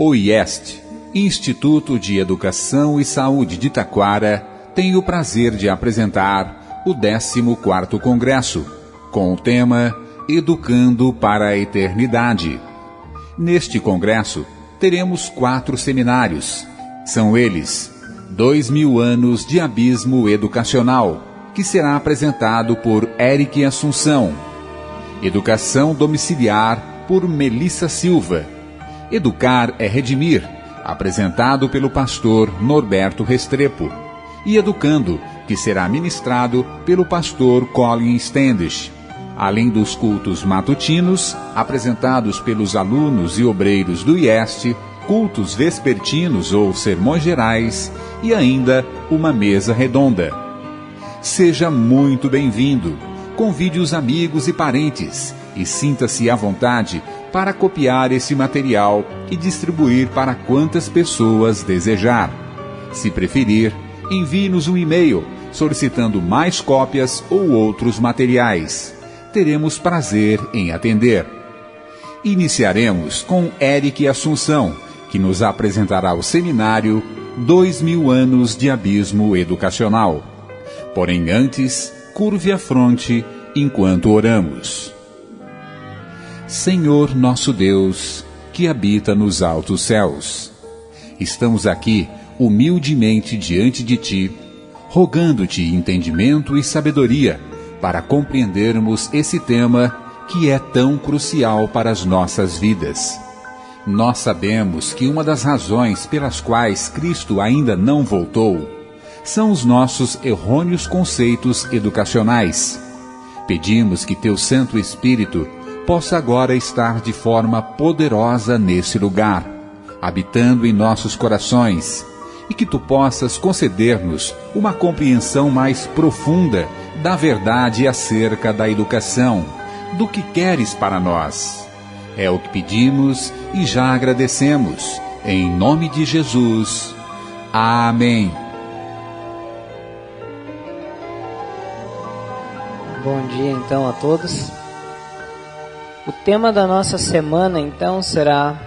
O IEST, Instituto de Educação e Saúde de Taquara, tem o prazer de apresentar o 14º Congresso, com o tema Educando para a Eternidade. Neste congresso, teremos 4 seminários. São eles: 2000 anos de abismo educacional, que será apresentado por Eric Assunção. Educação domiciliar, por Melissa Silva. Educar é redimir, apresentado pelo pastor Norberto Restrepo. E Educando, que será ministrado pelo pastor Colin Standish. Além dos cultos matutinos, apresentados pelos alunos e obreiros do IEST, cultos vespertinos ou sermões gerais e ainda uma mesa redonda. Seja muito bem-vindo. Convide os amigos e parentes e sinta-se à vontade para copiar esse material e distribuir para quantas pessoas desejar. Se preferir, envie-nos um e-mail solicitando mais cópias ou outros materiais. Teremos prazer em atender. Iniciaremos com Eric Assunção, que nos apresentará o seminário 2000 anos de abismo educacional. Porém, antes, curve a fronte enquanto oramos. Senhor nosso Deus, que habita nos altos céus, estamos aqui humildemente diante de Ti, rogando-te entendimento e sabedoria para compreendermos esse tema que é tão crucial para as nossas vidas. Nós sabemos que uma das razões pelas quais Cristo ainda não voltou são os nossos errôneos conceitos educacionais. Pedimos que Teu Santo Espírito possa agora estar de forma poderosa nesse lugar, habitando em nossos corações, e que Tu possas conceder-nos uma compreensão mais profunda da verdade acerca da educação, do que queres para nós. É o que pedimos e já agradecemos. Em nome de Jesus. Amém. Bom dia então a todos. O tema da nossa semana então será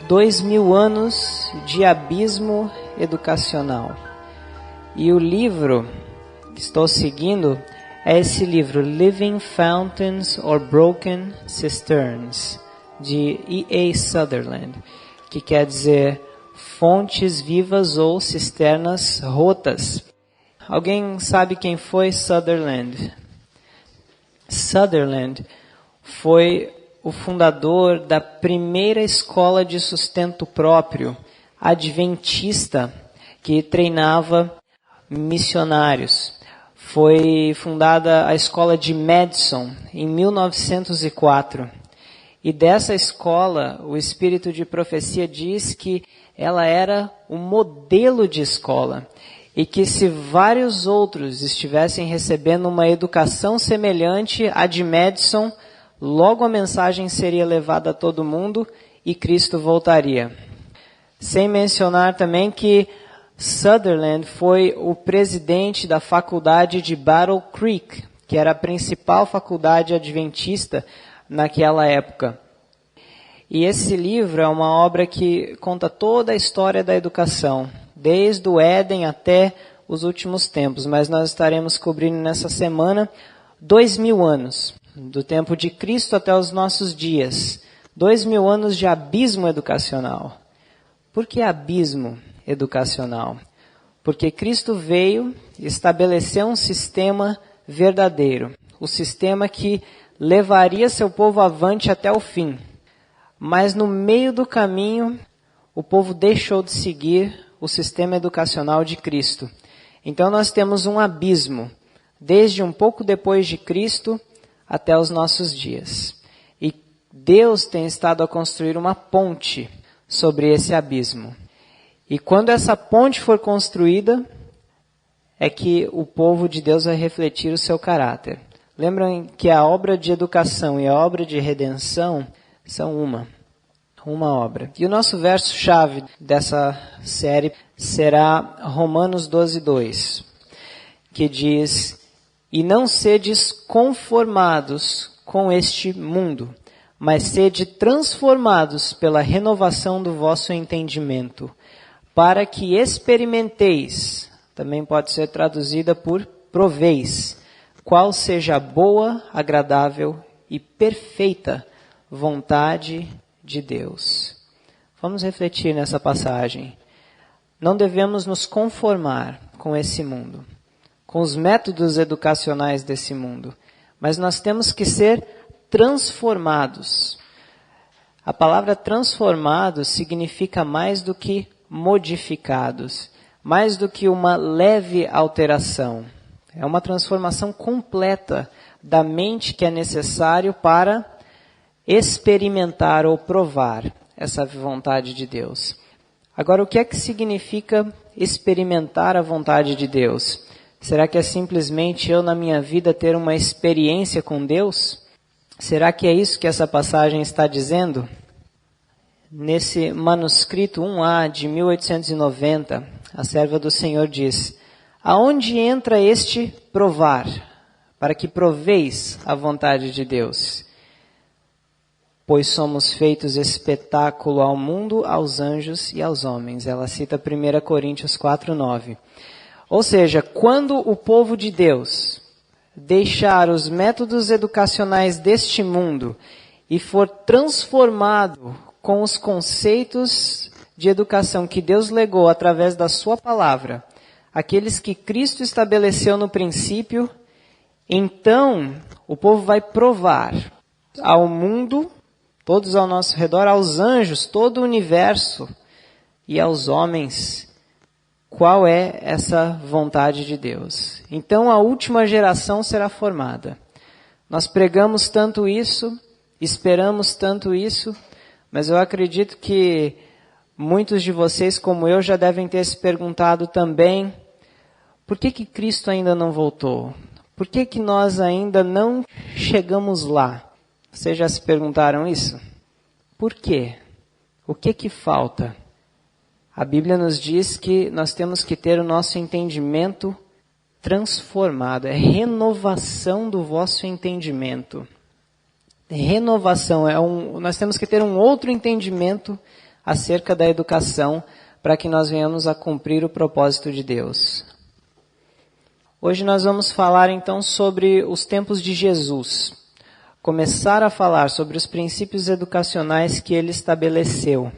2000 anos de abismo educacional. E o livro que estou seguindo é esse livro, Living Fountains or Broken Cisterns, de E.A. Sutherland, que quer dizer fontes vivas ou cisternas rotas. Alguém sabe quem foi Sutherland? Sutherland foi o fundador da primeira escola de sustento próprio adventista que treinava missionários. Foi fundada a escola de Madison em 1904. E dessa escola, o espírito de profecia diz que ela era o modelo de escola. E que se vários outros estivessem recebendo uma educação semelhante à de Madison, logo a mensagem seria levada a todo mundo e Cristo voltaria. Sem mencionar também que Sutherland foi o presidente da faculdade de Battle Creek, que era a principal faculdade adventista naquela época. E esse livro é uma obra que conta toda a história da educação, desde o Éden até os últimos tempos. Mas nós estaremos cobrindo nessa semana 2000 anos, do tempo de Cristo até os nossos dias. 2000 anos de abismo educacional. Por que abismo educacional? Porque Cristo veio estabelecer um sistema verdadeiro. O sistema que levaria seu povo avante até o fim. Mas no meio do caminho, o povo deixou de seguir o sistema educacional de Cristo. Então nós temos um abismo, desde um pouco depois de Cristo até os nossos dias. E Deus tem estado a construir uma ponte sobre esse abismo. E quando essa ponte for construída, é que o povo de Deus vai refletir o seu caráter. Lembram que a obra de educação e a obra de redenção são uma obra. E o nosso verso-chave dessa série será Romanos 12:2, que diz: E não sedes conformados com este mundo, mas sede transformados pela renovação do vosso entendimento, para que experimenteis, também pode ser traduzida por proveis, qual seja a boa, agradável e perfeita vontade de Deus. Vamos refletir nessa passagem. Não devemos nos conformar com esse mundo, com os métodos educacionais desse mundo, mas nós temos que ser transformados. A palavra transformados significa mais do que modificados, mais do que uma leve alteração. É uma transformação completa da mente que é necessário para experimentar ou provar essa vontade de Deus. Agora, o que é que significa experimentar a vontade de Deus? Será que é simplesmente eu na minha vida ter uma experiência com Deus? Será que é isso que essa passagem está dizendo? Nesse manuscrito 1A de 1890, a serva do Senhor diz: aonde entra este provar, para que proveis a vontade de Deus? Pois somos feitos espetáculo ao mundo, aos anjos e aos homens. Ela cita 1 Coríntios 4:9. Ou seja, quando o povo de Deus deixar os métodos educacionais deste mundo e for transformado com os conceitos de educação que Deus legou através da sua palavra, aqueles que Cristo estabeleceu no princípio, então o povo vai provar ao mundo, todos ao nosso redor, aos anjos, todo o universo e aos homens, qual é essa vontade de Deus. Então a última geração será formada. Nós pregamos tanto isso, esperamos tanto isso, mas eu acredito que muitos de vocês, como eu, já devem ter se perguntado também: por que Cristo ainda não voltou? Por que nós ainda não chegamos lá? Vocês já se perguntaram isso? Por quê? O que falta? A Bíblia nos diz que nós temos que ter o nosso entendimento transformado. É renovação do vosso entendimento. Renovação. Nós temos que ter um outro entendimento acerca da educação para que nós venhamos a cumprir o propósito de Deus. Hoje nós vamos falar então sobre os tempos de Jesus. Começar a falar sobre os princípios educacionais que ele estabeleceu.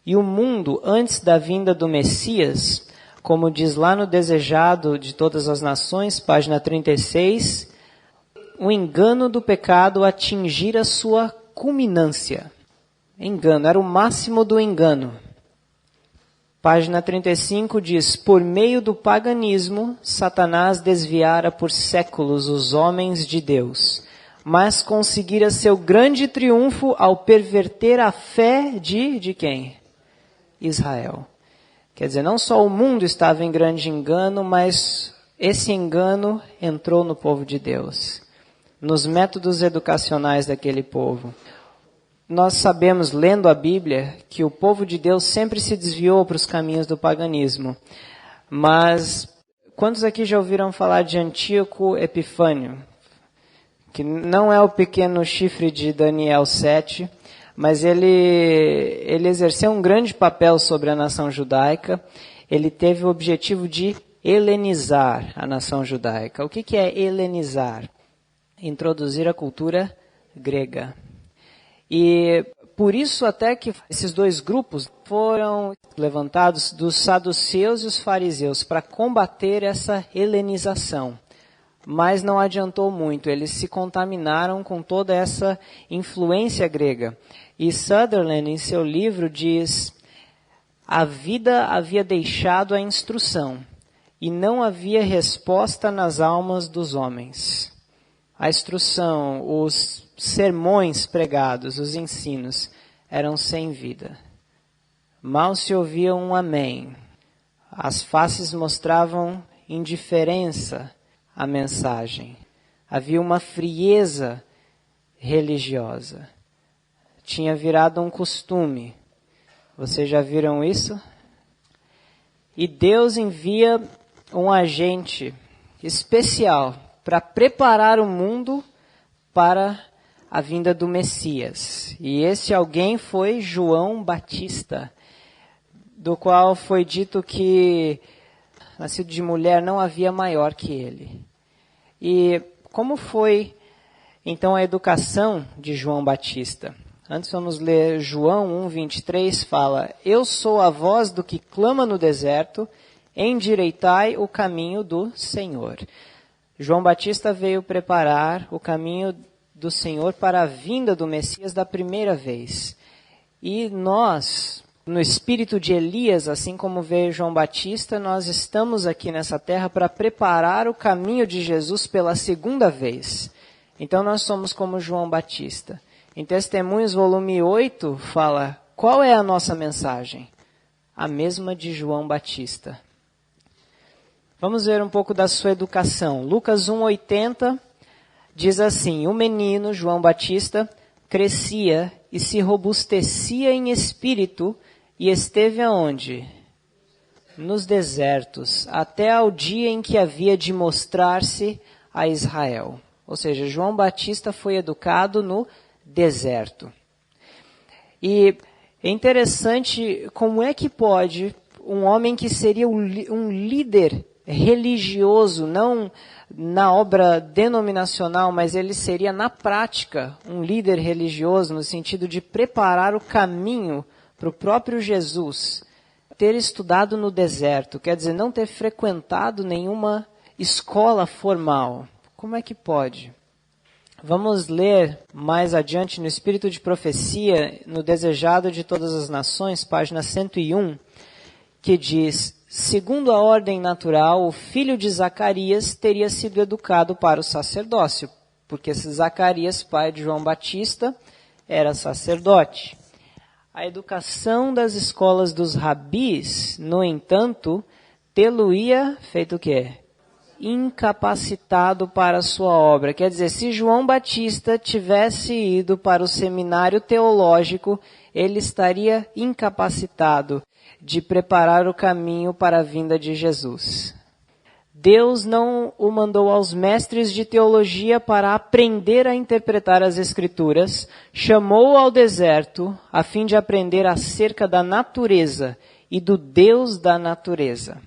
E o mundo, antes da vinda do Messias, como diz lá no Desejado de Todas as Nações, página 36, o engano do pecado atingir a sua culminância. Engano, era o máximo do engano. Página 35 diz: por meio do paganismo, Satanás desviara por séculos os homens de Deus, mas conseguira seu grande triunfo ao perverter a fé de quem? Israel. Quer dizer, não só o mundo estava em grande engano, mas esse engano entrou no povo de Deus, nos métodos educacionais daquele povo. Nós sabemos, lendo a Bíblia, que o povo de Deus sempre se desviou para os caminhos do paganismo. Mas quantos aqui já ouviram falar de Antíoco Epifânio? Que não é o pequeno chifre de Daniel 7, mas ele exerceu um grande papel sobre a nação judaica. Ele teve o objetivo de helenizar a nação judaica. O que é helenizar? Introduzir a cultura grega. E por isso até que esses dois grupos foram levantados dos saduceus e os fariseus para combater essa helenização. Mas não adiantou muito, eles se contaminaram com toda essa influência grega. E Sutherland, em seu livro, diz: a vida havia deixado a instrução, e não havia resposta nas almas dos homens. A instrução, os sermões pregados, os ensinos, eram sem vida. Mal se ouvia um amém. As faces mostravam indiferença à mensagem. Havia uma frieza religiosa. Tinha virado um costume. Vocês já viram isso? E Deus envia um agente especial para preparar o mundo para a vinda do Messias. E esse alguém foi João Batista, do qual foi dito que, nascido de mulher, não havia maior que ele. E como foi, então, a educação de João Batista? Antes vamos ler João 1:23, fala: Eu sou a voz do que clama no deserto, endireitai o caminho do Senhor. João Batista veio preparar o caminho do Senhor para a vinda do Messias da primeira vez. E nós, no espírito de Elias, assim como veio João Batista, nós estamos aqui nessa terra para preparar o caminho de Jesus pela segunda vez. Então nós somos como João Batista. Em Testemunhos, volume 8, fala: qual é a nossa mensagem? A mesma de João Batista. Vamos ver um pouco da sua educação. Lucas 1:80 diz assim: o menino, João Batista, crescia e se robustecia em espírito e esteve aonde? Nos desertos, até ao dia em que havia de mostrar-se a Israel. Ou seja, João Batista foi educado no deserto. E é interessante como é que pode um homem que seria um líder religioso, não na obra denominacional, mas ele seria na prática um líder religioso no sentido de preparar o caminho para o próprio Jesus, ter estudado no deserto, quer dizer, não ter frequentado nenhuma escola formal. Como é que pode? Vamos ler mais adiante no Espírito de Profecia, no Desejado de Todas as Nações, página 101, que diz: segundo a ordem natural, o filho de Zacarias teria sido educado para o sacerdócio, porque Zacarias, pai de João Batista, era sacerdote. A educação das escolas dos rabis, no entanto, tê-lo-ia feito o quê? Incapacitado para a sua obra. Quer dizer, se João Batista tivesse ido para o seminário teológico, ele estaria incapacitado de preparar o caminho para a vinda de Jesus. Deus não o mandou aos mestres de teologia para aprender a interpretar as Escrituras, chamou-o ao deserto a fim de aprender acerca da natureza e do Deus da natureza.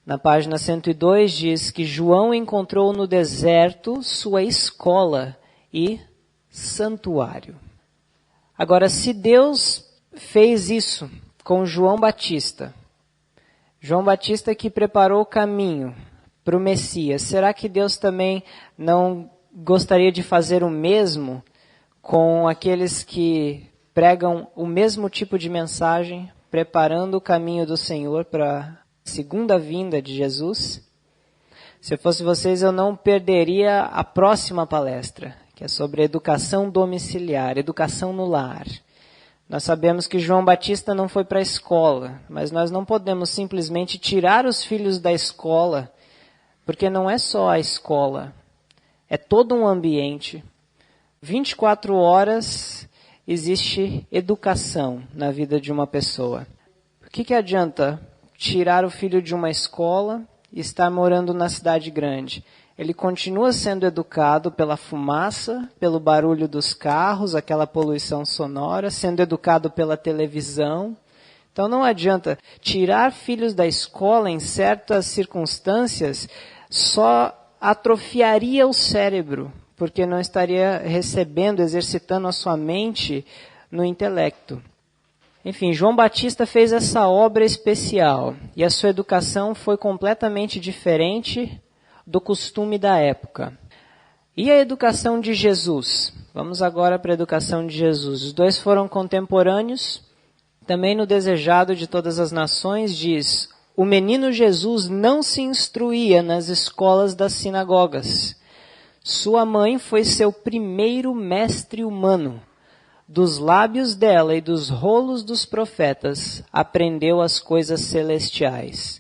Na página 102 diz que João encontrou no deserto sua escola e santuário. Agora, se Deus fez isso com João Batista que preparou o caminho para o Messias, será que Deus também não gostaria de fazer o mesmo com aqueles que pregam o mesmo tipo de mensagem, preparando o caminho do Senhor para segunda vinda de Jesus? Se eu fosse vocês, eu não perderia a próxima palestra, que é sobre educação domiciliar, educação no lar. Nós sabemos que João Batista não foi para a escola, mas nós não podemos simplesmente tirar os filhos da escola, porque não é só a escola, é todo um ambiente. 24 horas existe educação na vida de uma pessoa. O que adianta tirar o filho de uma escola e estar morando na cidade grande? Ele continua sendo educado pela fumaça, pelo barulho dos carros, aquela poluição sonora, sendo educado pela televisão. Então não adianta tirar filhos da escola em certas circunstâncias, só atrofiaria o cérebro, porque não estaria recebendo, exercitando a sua mente no intelecto. Enfim, João Batista fez essa obra especial e a sua educação foi completamente diferente do costume da época. E a educação de Jesus? Vamos agora para a educação de Jesus. Os dois foram contemporâneos. Também no Desejado de Todas as Nações diz: o menino Jesus não se instruía nas escolas das sinagogas. Sua mãe foi seu primeiro mestre humano. Dos lábios dela e dos rolos dos profetas aprendeu as coisas celestiais.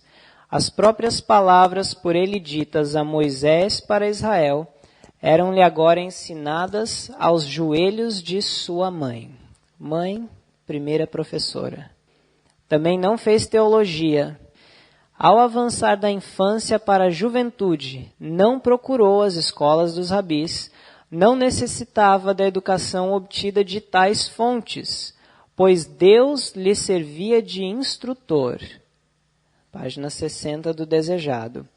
As próprias palavras por ele ditas a Moisés para Israel eram-lhe agora ensinadas aos joelhos de sua mãe. Mãe, primeira professora. Também não fez teologia. Ao avançar da infância para a juventude, não procurou as escolas dos rabis, não necessitava da educação obtida de tais fontes, pois Deus lhe servia de instrutor. Página 60 do Desejado.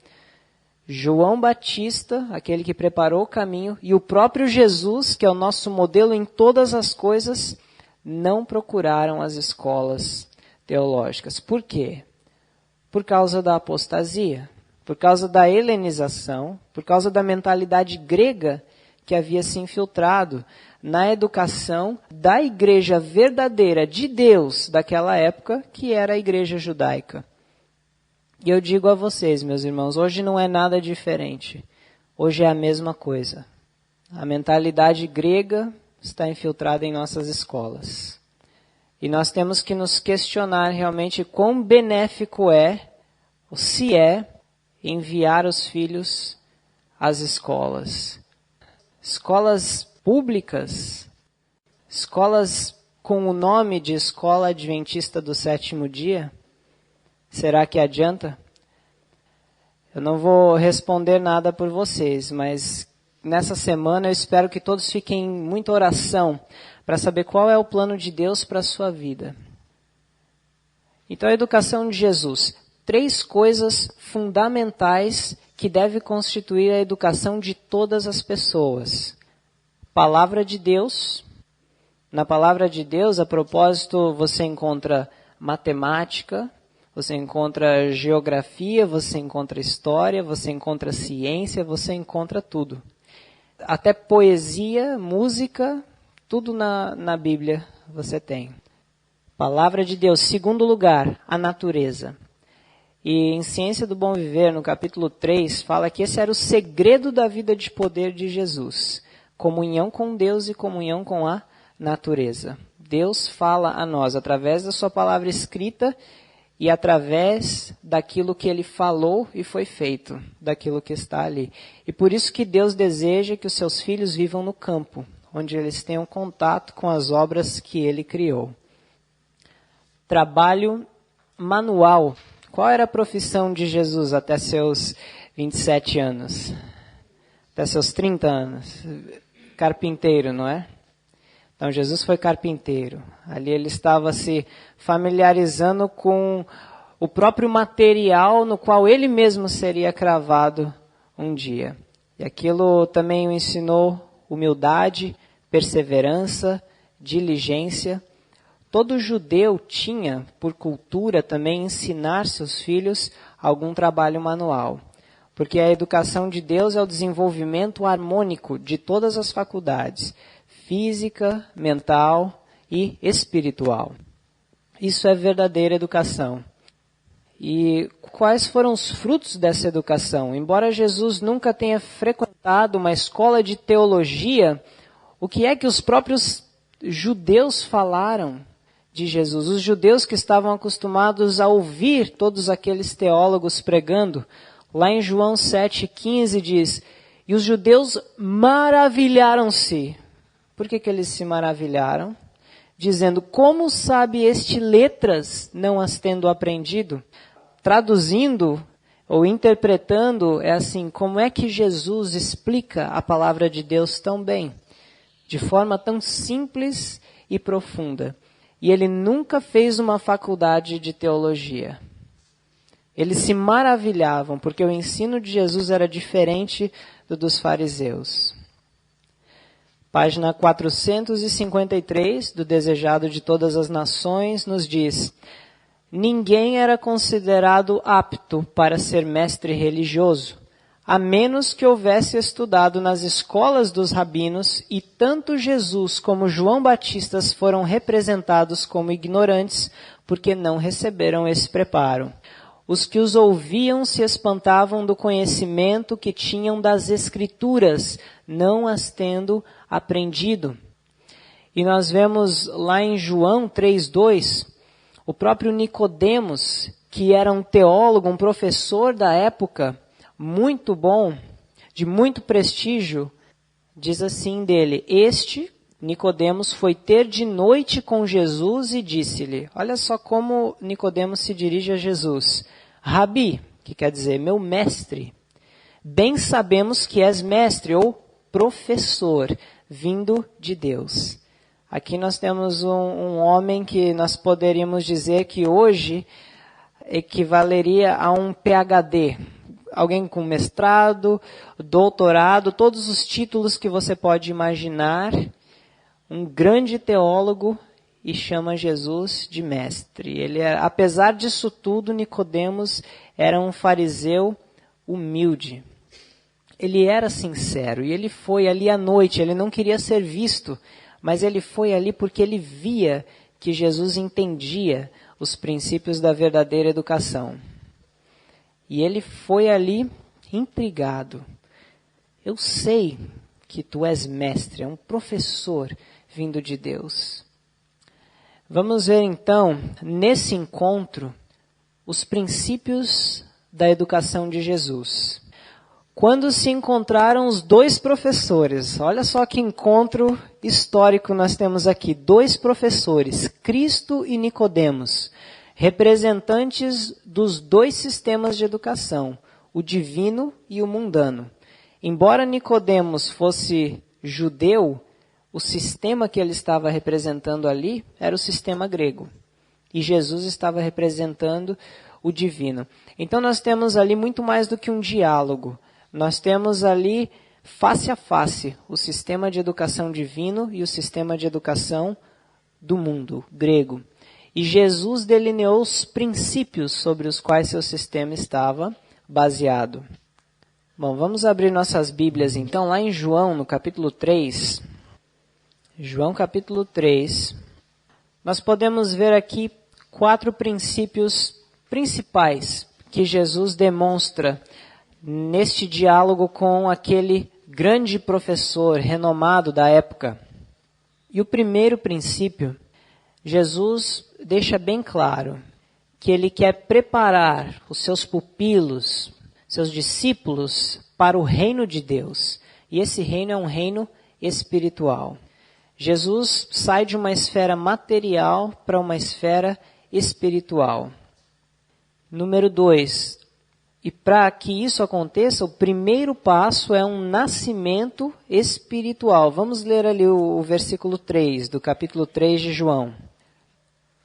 João Batista, aquele que preparou o caminho, e o próprio Jesus, que é o nosso modelo em todas as coisas, não procuraram as escolas teológicas. Por quê? Por causa da apostasia, por causa da helenização, por causa da mentalidade grega que havia se infiltrado na educação da igreja verdadeira de Deus daquela época, que era a igreja judaica. E eu digo a vocês, meus irmãos, hoje não é nada diferente. Hoje é a mesma coisa. A mentalidade grega está infiltrada em nossas escolas. E nós temos que nos questionar realmente quão benéfico é, ou se é, enviar os filhos às escolas. Escolas públicas, escolas com o nome de Escola Adventista do Sétimo Dia, será que adianta? Eu não vou responder nada por vocês, mas nessa semana eu espero que todos fiquem em muita oração para saber qual é o plano de Deus para a sua vida. Então, a educação de Jesus. 3 coisas fundamentais que deve constituir a educação de todas as pessoas. Palavra de Deus. Na palavra de Deus, a propósito, você encontra matemática, você encontra geografia, você encontra história, você encontra ciência, você encontra tudo. Até poesia, música, tudo na Bíblia você tem. Palavra de Deus. Segundo lugar, a natureza. E em Ciência do Bom Viver, no capítulo 3, fala que esse era o segredo da vida de poder de Jesus. Comunhão com Deus e comunhão com a natureza. Deus fala a nós através da sua palavra escrita e através daquilo que ele falou e foi feito, daquilo que está ali. E por isso que Deus deseja que os seus filhos vivam no campo, onde eles tenham contato com as obras que ele criou. Trabalho manual. Qual era a profissão de Jesus até seus 27 anos? Até seus 30 anos? Carpinteiro, não é? Então, Jesus foi carpinteiro. Ali ele estava se familiarizando com o próprio material no qual ele mesmo seria cravado um dia. E aquilo também o ensinou humildade, perseverança, diligência. Todo judeu tinha, por cultura, também ensinar seus filhos algum trabalho manual. Porque a educação de Deus é o desenvolvimento harmônico de todas as faculdades, física, mental e espiritual. Isso é verdadeira educação. E quais foram os frutos dessa educação? Embora Jesus nunca tenha frequentado uma escola de teologia, o que é que os próprios judeus falaram de Jesus? Os judeus que estavam acostumados a ouvir todos aqueles teólogos pregando. Lá em João 7,15 diz, e os judeus maravilharam-se. Por que eles se maravilharam? Dizendo, como sabe este letras, não as tendo aprendido? Traduzindo ou interpretando, é assim, como é que Jesus explica a palavra de Deus tão bem? De forma tão simples e profunda. E ele nunca fez uma faculdade de teologia. Eles se maravilhavam, porque o ensino de Jesus era diferente do dos fariseus. Página 453, do Desejado de Todas as Nações, nos diz, ninguém era considerado apto para ser mestre religioso, a menos que houvesse estudado nas escolas dos rabinos, e tanto Jesus como João Batista foram representados como ignorantes, porque não receberam esse preparo. Os que os ouviam se espantavam do conhecimento que tinham das Escrituras, não as tendo aprendido. E nós vemos lá em João 3,2, o próprio Nicodemos, que era um teólogo, um professor da época, muito bom, de muito prestígio, diz assim dele, este, Nicodemos, foi ter de noite com Jesus e disse-lhe, olha só como Nicodemos se dirige a Jesus, Rabi, que quer dizer meu mestre, bem sabemos que és mestre, ou professor vindo de Deus. Aqui nós temos um homem que nós poderíamos dizer que hoje equivaleria a um PhD. Alguém com mestrado, doutorado, todos os títulos que você pode imaginar. Um grande teólogo e chama Jesus de mestre. Ele era, apesar disso tudo, Nicodemos era um fariseu humilde. Ele era sincero e ele foi ali à noite. Ele não queria ser visto, mas ele foi ali porque ele via que Jesus entendia os princípios da verdadeira educação. E ele foi ali intrigado. Eu sei que tu és mestre, é um professor vindo de Deus. Vamos ver então, nesse encontro, os princípios da educação de Jesus. Quando se encontraram os dois professores, olha só que encontro histórico nós temos aqui. Dois professores, Cristo e Nicodemos, representantes dos dois sistemas de educação, o divino e o mundano. Embora Nicodemos fosse judeu, o sistema que ele estava representando ali era o sistema grego. E Jesus estava representando o divino. Então nós temos ali muito mais do que um diálogo. Nós temos ali, face a face, o sistema de educação divino e o sistema de educação do mundo, grego. E Jesus delineou os princípios sobre os quais seu sistema estava baseado. Bom, vamos abrir nossas Bíblias então, lá em João, no capítulo 3. João, capítulo 3. Nós podemos ver aqui 4 princípios principais que Jesus demonstra neste diálogo com aquele grande professor renomado da época. E o primeiro princípio, Jesus deixa bem claro que ele quer preparar os seus pupilos, seus discípulos, para o reino de Deus. E esse reino é um reino espiritual. Jesus sai de uma esfera material para uma esfera espiritual. Número 2. E para que isso aconteça, o primeiro passo é um nascimento espiritual. Vamos ler ali o versículo 3, do capítulo 3 de João.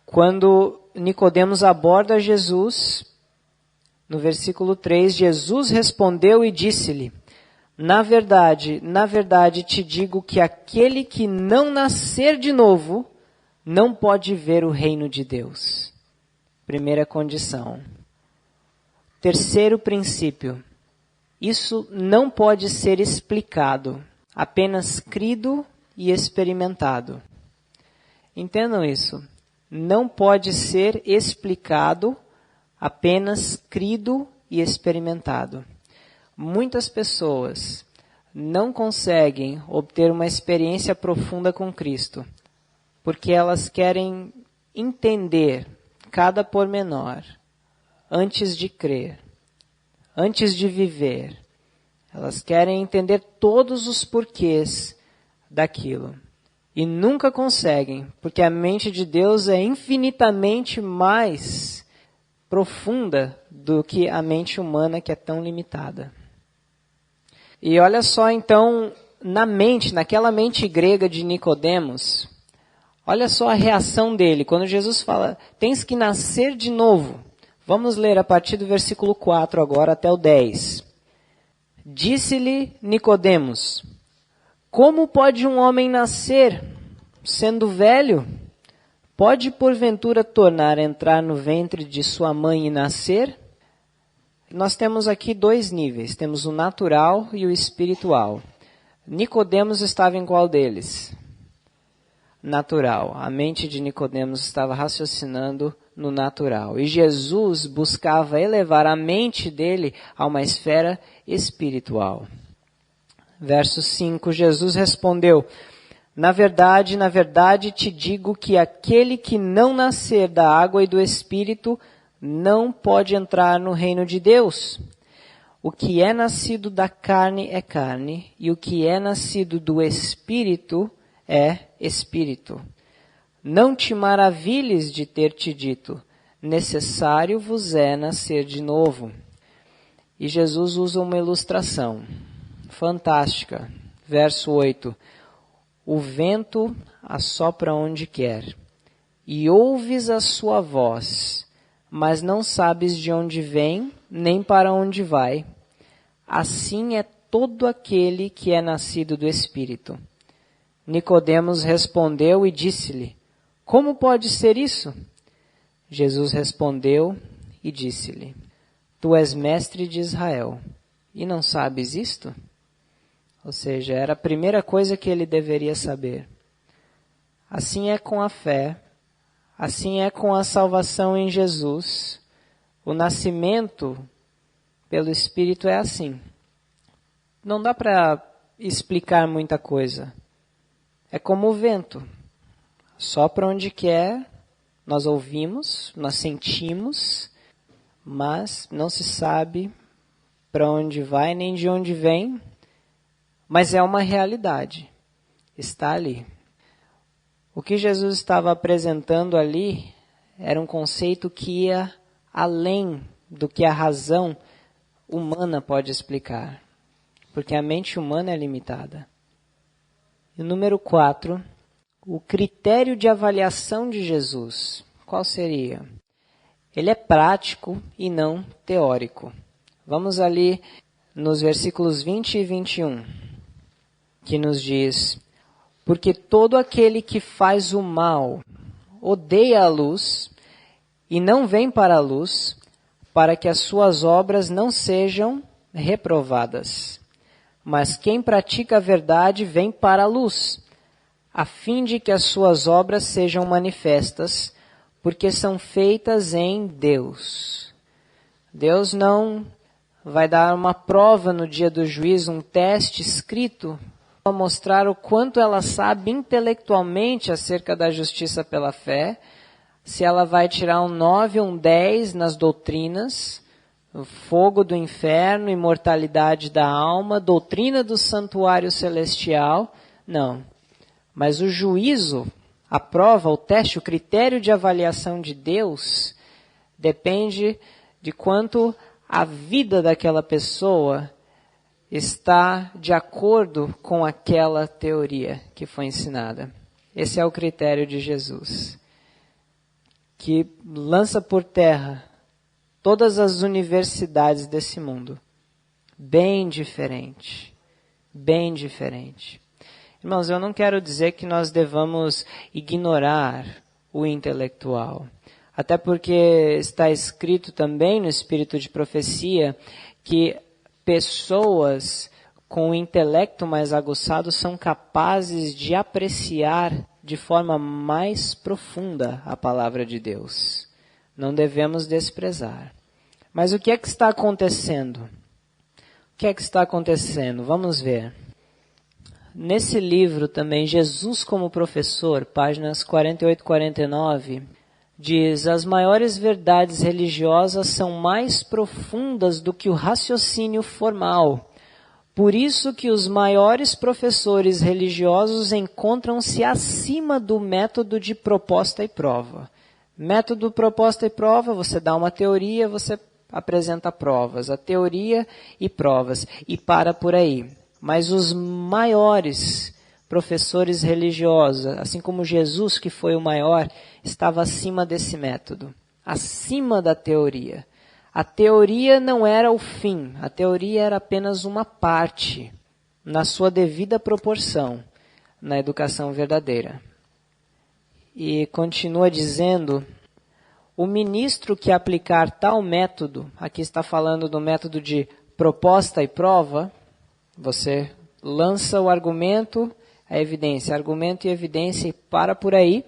Quando Nicodemos aborda Jesus, no versículo 3, Jesus respondeu e disse-lhe: na verdade, te digo que aquele que não nascer de novo, não pode ver o reino de Deus. Primeira condição. Terceiro princípio. Isso não pode ser explicado, apenas crido e experimentado. Entendam isso. Não pode ser explicado, apenas crido e experimentado. Muitas pessoas não conseguem obter uma experiência profunda com Cristo, porque elas querem entender cada pormenor antes de crer, antes de viver. Elas querem entender todos os porquês daquilo. E nunca conseguem, porque a mente de Deus é infinitamente mais profunda do que a mente humana, que é tão limitada. E olha só então, naquela mente grega de Nicodemos, olha só a reação dele. Quando Jesus fala, tens que nascer de novo. Vamos ler a partir do versículo 4 agora até o 10. Disse-lhe Nicodemos: como pode um homem nascer sendo velho? Pode porventura tornar a entrar no ventre de sua mãe e nascer? Nós temos aqui 2 níveis, temos o natural e o espiritual. Nicodemos estava em qual deles? Natural. A mente de Nicodemos estava raciocinando no natural. E Jesus buscava elevar a mente dele a uma esfera espiritual. Verso 5, Jesus respondeu: na verdade, te digo que aquele que não nascer da água e do Espírito não pode entrar no reino de Deus. O que é nascido da carne é carne, e o que é nascido do Espírito é Espírito. Não te maravilhes de ter te dito, necessário vos é nascer de novo. E Jesus usa uma ilustração fantástica. verso 8. O vento assopra onde quer, e ouves a sua voz, mas não sabes de onde vem, nem para onde vai. Assim é todo aquele que é nascido do Espírito. Nicodemos respondeu e disse-lhe: Como pode ser isso? Jesus respondeu e disse-lhe: Tu és mestre de Israel, e não sabes isto? Ou seja, era a primeira coisa que ele deveria saber. Assim é com a fé, assim é com a salvação em Jesus. O nascimento pelo Espírito é assim. Não dá para explicar muita coisa. É como o vento. Sopra onde quer, nós ouvimos, nós sentimos, mas não se sabe para onde vai nem de onde vem. Mas é uma realidade, está ali. O que Jesus estava apresentando ali era um conceito que ia além do que a razão humana pode explicar, porque a mente humana é limitada. E o número 4, o critério de avaliação de Jesus, qual seria? Ele é prático e não teórico. Vamos ali nos versículos 20 e 21. Que nos diz: Porque todo aquele que faz o mal odeia a luz e não vem para a luz, para que as suas obras não sejam reprovadas. Mas quem pratica a verdade vem para a luz, a fim de que as suas obras sejam manifestas, porque são feitas em Deus. Deus não vai dar uma prova no dia do juízo, um teste escrito, para mostrar o quanto ela sabe intelectualmente acerca da justiça pela fé, se ela vai tirar um 9 ou um 10 nas doutrinas, o fogo do inferno, imortalidade da alma, doutrina do santuário celestial, não. Mas o juízo, a prova, o teste, o critério de avaliação de Deus, depende de quanto a vida daquela pessoa está de acordo com aquela teoria que foi ensinada. Esse é o critério de Jesus, que lança por terra todas as universidades desse mundo. Bem diferente. Bem diferente. Irmãos, eu não quero dizer que nós devamos ignorar o intelectual. Até porque está escrito também no Espírito de Profecia que pessoas com o intelecto mais aguçado são capazes de apreciar de forma mais profunda a palavra de Deus. Não devemos desprezar. Mas o que é que está acontecendo? O que é que está acontecendo? Vamos ver. Nesse livro também, Jesus como Professor, páginas 48 e 49, diz: as maiores verdades religiosas são mais profundas do que o raciocínio formal. Por isso que os maiores professores religiosos encontram-se acima do método de proposta e prova. Método proposta e prova, você dá uma teoria, você apresenta provas. A teoria e provas. E para por aí. Mas os maiores professores religiosos, assim como Jesus, que foi o maior, estava acima desse método, acima da teoria. A teoria não era o fim, a teoria era apenas uma parte, na sua devida proporção, na educação verdadeira. E continua dizendo: o ministro que aplicar tal método, aqui está falando do método de proposta e prova, você lança o argumento, a evidência, argumento e evidência e para por aí.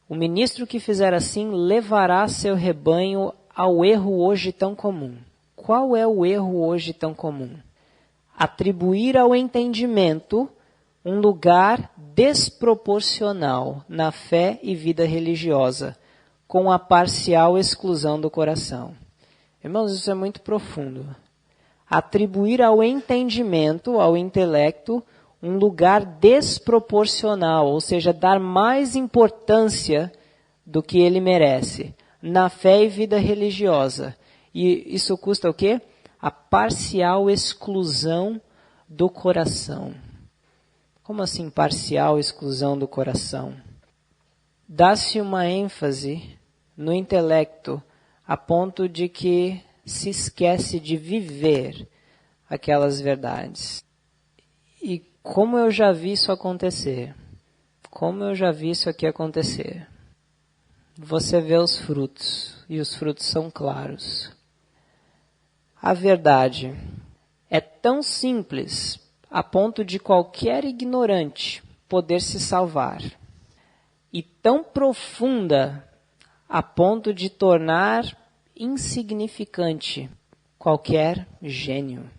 O ministro que fizer assim levará seu rebanho ao erro hoje tão comum. Qual é o erro hoje tão comum? Atribuir ao entendimento um lugar desproporcional na fé e vida religiosa, com a parcial exclusão do coração. Irmãos, isso é muito profundo. Atribuir ao entendimento, ao intelecto, um lugar desproporcional, ou seja, dar mais importância do que ele merece, na fé e vida religiosa. E isso custa o quê? A parcial exclusão do coração. Como assim parcial exclusão do coração? Dá-se uma ênfase no intelecto a ponto de que se esquece de viver aquelas verdades. E como eu já vi isso acontecer? Como eu já vi isso aqui acontecer? Você vê os frutos, e os frutos são claros. A verdade é tão simples a ponto de qualquer ignorante poder se salvar, e tão profunda a ponto de tornar insignificante qualquer gênio.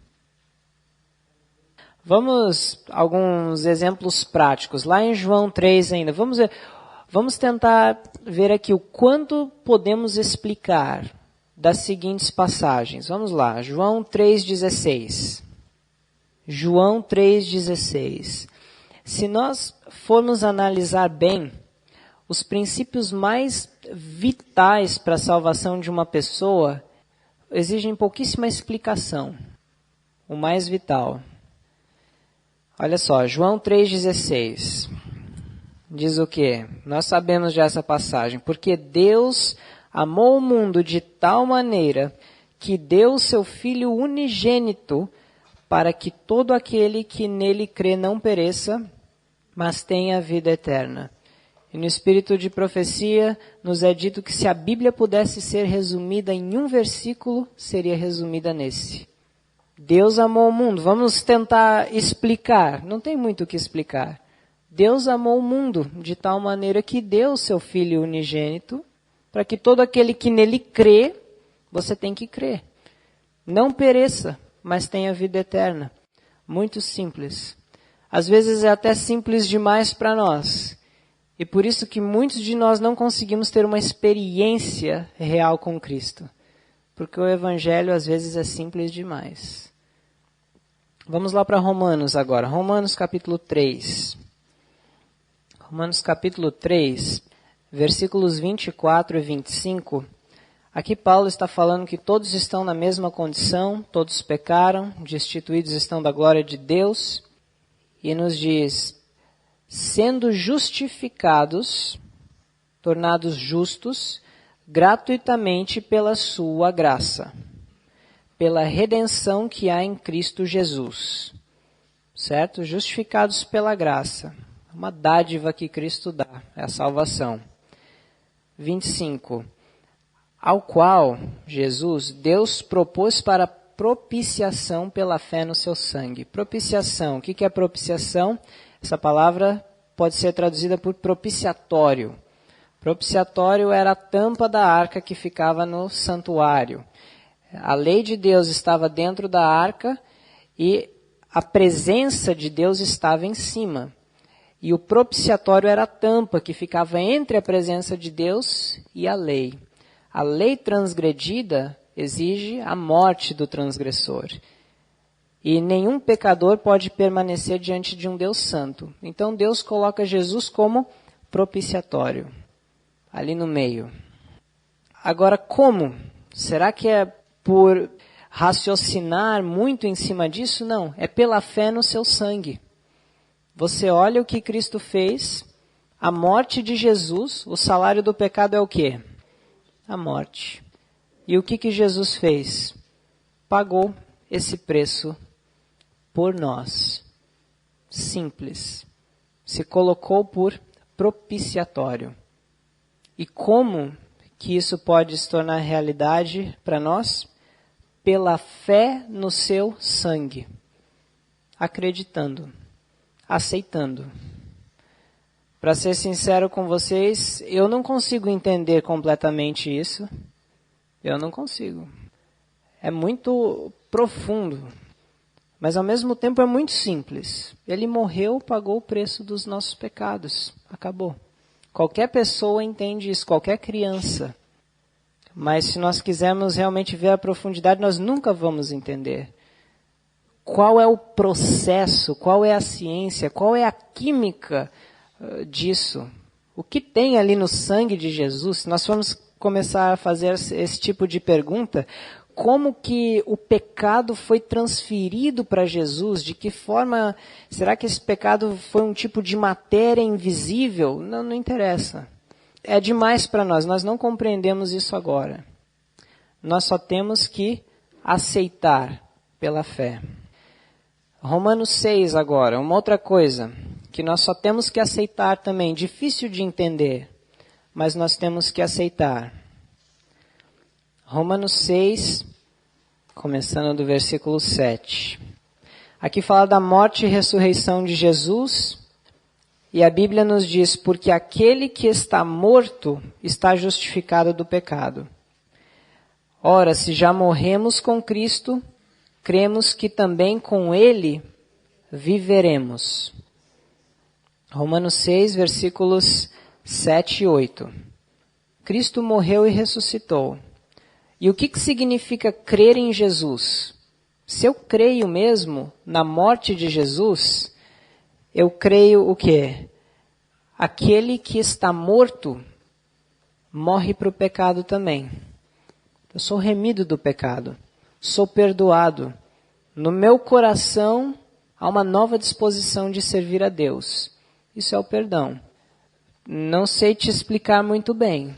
Vamos a alguns exemplos práticos. Lá em João 3 ainda. Vamos tentar ver aqui o quanto podemos explicar das seguintes passagens. Vamos lá. João 3,16. João 3,16. Se nós formos analisar bem, os princípios mais vitais para a salvação de uma pessoa exigem pouquíssima explicação. O mais vital. Olha só, João 3,16. Diz o quê? Nós sabemos já essa passagem. Porque Deus amou o mundo de tal maneira que deu o seu Filho unigênito para que todo aquele que nele crê não pereça, mas tenha vida eterna. E no espírito de profecia nos é dito que se a Bíblia pudesse ser resumida em um versículo, seria resumida nesse. Deus amou o mundo. Vamos tentar explicar. Não tem muito o que explicar. Deus amou o mundo de tal maneira que deu o seu Filho unigênito para que todo aquele que nele crê, você tem que crer. Não pereça, mas tenha vida eterna. Muito simples. Às vezes é até simples demais para nós. E por isso que muitos de nós não conseguimos ter uma experiência real com Cristo. Porque o Evangelho às vezes é simples demais. Vamos lá para Romanos agora. Romanos capítulo 3. Romanos capítulo 3, versículos 24 e 25. Aqui Paulo está falando que todos estão na mesma condição, todos pecaram, destituídos estão da glória de Deus. E nos diz, sendo justificados, tornados justos, gratuitamente pela sua graça, pela redenção que há em Cristo Jesus. Certo? Justificados pela graça. Uma dádiva que Cristo dá, é a salvação. 25. Ao qual, Jesus, Deus propôs para propiciação pela fé no seu sangue. Propiciação. O que é propiciação? Essa palavra pode ser traduzida por propiciatório. Propiciatório era a tampa da arca que ficava no santuário. A lei de Deus estava dentro da arca e a presença de Deus estava em cima. E o propiciatório era a tampa que ficava entre a presença de Deus e a lei. A lei transgredida exige a morte do transgressor. E nenhum pecador pode permanecer diante de um Deus santo. Então Deus coloca Jesus como propiciatório, ali no meio. Agora, como? Será que é por raciocinar muito em cima disso? Não, é pela fé no seu sangue. Você olha o que Cristo fez, a morte de Jesus, o salário do pecado é o quê? A morte. E o que Jesus fez? Pagou esse preço por nós. Simples. Se colocou por propiciatório. E como que isso pode se tornar realidade para nós? Pela fé no seu sangue. Acreditando. Aceitando. Para ser sincero com vocês, eu não consigo entender completamente isso. Eu não consigo. É muito profundo. Mas ao mesmo tempo é muito simples. Ele morreu, pagou o preço dos nossos pecados. Acabou. Qualquer pessoa entende isso, qualquer criança. Mas se nós quisermos realmente ver a profundidade, nós nunca vamos entender. Qual é o processo, qual é a ciência, qual é a química disso? O que tem ali no sangue de Jesus? Se nós formos começar a fazer esse tipo de pergunta, como que o pecado foi transferido para Jesus, de que forma, será que esse pecado foi um tipo de matéria invisível? Não interessa. É demais para nós não compreendemos isso agora. Nós só temos que aceitar pela fé. Romanos 6 agora, uma outra coisa que nós só temos que aceitar também, difícil de entender, mas nós temos que aceitar. Romanos 6, começando do versículo 7. Aqui fala da morte e ressurreição de Jesus, e a Bíblia nos diz, porque aquele que está morto está justificado do pecado. Ora, se já morremos com Cristo, cremos que também com Ele viveremos. Romanos 6, versículos 7 e 8. Cristo morreu e ressuscitou. E o que significa crer em Jesus? Se eu creio mesmo na morte de Jesus, eu creio o quê? Aquele que está morto morre para o pecado também. Eu sou remido do pecado, sou perdoado. No meu coração há uma nova disposição de servir a Deus. Isso é o perdão. Não sei te explicar muito bem,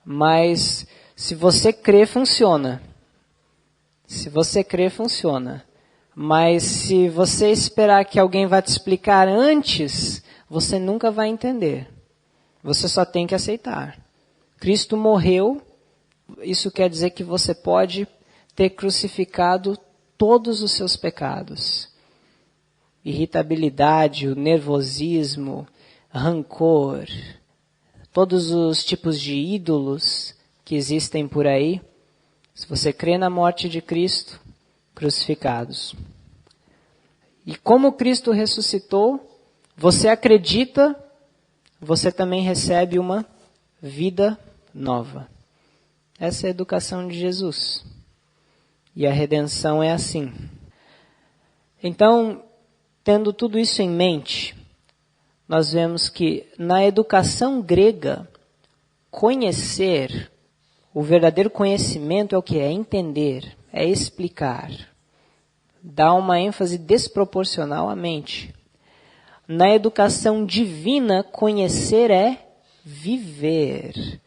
mas se você crer, funciona. Se você crer, funciona. Mas se você esperar que alguém vá te explicar antes, você nunca vai entender. Você só tem que aceitar. Cristo morreu, isso quer dizer que você pode ter crucificado todos os seus pecados. Irritabilidade, o nervosismo, rancor, todos os tipos de ídolos que existem por aí. Se você crê na morte de Cristo, crucificados. E como Cristo ressuscitou, você acredita, você também recebe uma vida nova. Essa é a educação de Jesus. E a redenção é assim. Então, tendo tudo isso em mente, nós vemos que na educação grega, conhecer, o verdadeiro conhecimento é o que? É entender, é explicar. Dá uma ênfase desproporcional à mente. Na educação divina, conhecer é viver.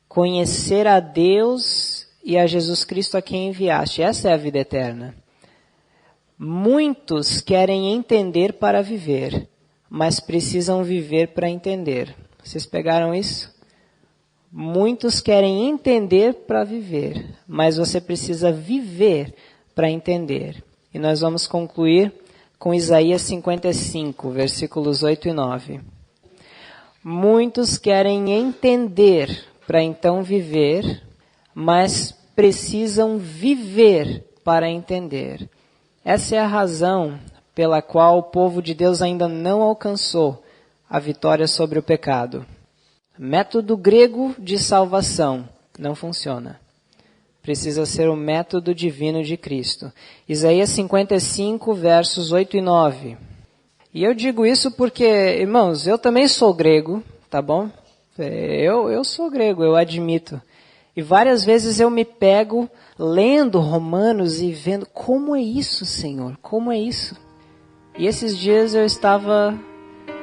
Conhecer a Deus e a Jesus Cristo a quem enviaste. Essa é a vida eterna. Muitos querem entender para viver, mas precisam viver para entender. Vocês pegaram isso? Muitos querem entender para viver, mas você precisa viver para entender. E nós vamos concluir com Isaías 55, versículos 8 e 9. Muitos querem entender para então viver, mas precisam viver para entender. Essa é a razão pela qual o povo de Deus ainda não alcançou a vitória sobre o pecado. Método grego de salvação não funciona. Precisa ser o método divino de Cristo. Isaías 55, versos 8 e 9. E eu digo isso porque, irmãos, eu também sou grego, tá bom? Eu sou grego, eu admito. E várias vezes eu me pego lendo Romanos e vendo como é isso, Senhor, como é isso? E esses dias eu estava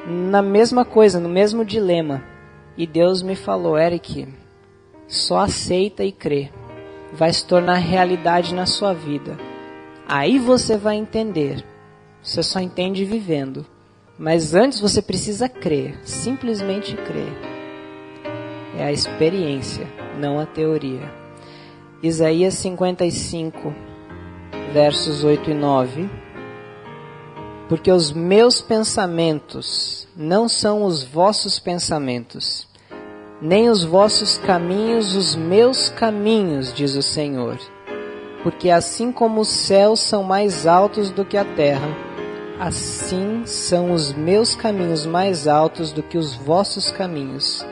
na mesma coisa, no mesmo dilema. E Deus me falou, Eric, só aceita e crê. Vai se tornar realidade na sua vida. Aí você vai entender. Você só entende vivendo. Mas antes você precisa crer, simplesmente crer. É a experiência, não a teoria. Isaías 55, versos 8 e 9. Porque os meus pensamentos não são os vossos pensamentos, nem os vossos caminhos os meus caminhos, diz o Senhor. Porque assim como os céus são mais altos do que a terra, assim são os meus caminhos mais altos do que os vossos caminhos,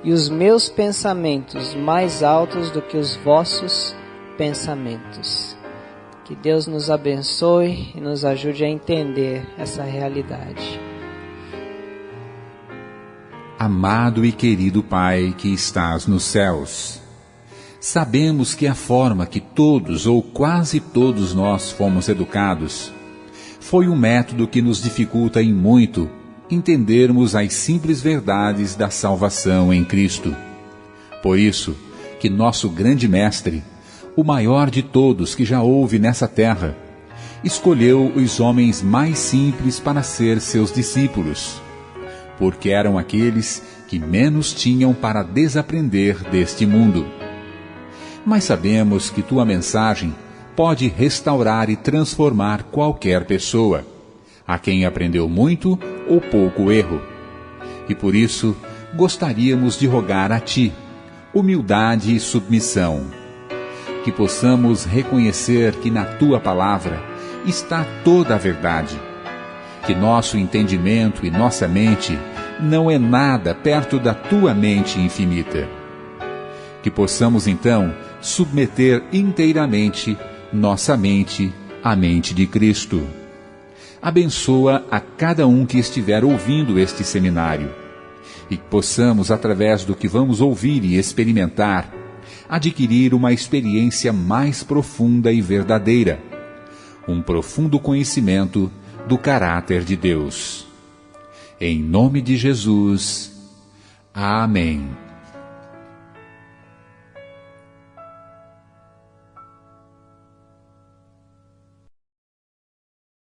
e os meus pensamentos mais altos do que os vossos pensamentos. Que Deus nos abençoe e nos ajude a entender essa realidade. Amado e querido Pai que estás nos céus, Sabemos que a forma que todos ou quase todos nós fomos educados foi um método que nos dificulta em muito entendermos as simples verdades da salvação em Cristo. Por isso que nosso grande mestre, o maior de todos que já houve nessa terra, escolheu os homens mais simples para ser seus discípulos, porque eram aqueles que menos tinham para desaprender deste mundo. Mas sabemos que tua mensagem pode restaurar e transformar qualquer pessoa, a quem aprendeu muito ou pouco erro. E por isso gostaríamos de rogar a ti humildade e submissão, que possamos reconhecer que na tua palavra está toda a verdade, que nosso entendimento e nossa mente não é nada perto da tua mente infinita. Que possamos então submeter inteiramente nossa mente à mente de Cristo. Abençoa a cada um que estiver ouvindo este seminário, e que possamos, através do que vamos ouvir e experimentar, adquirir uma experiência mais profunda e verdadeira, um profundo conhecimento do caráter de Deus. Em nome de Jesus. Amém.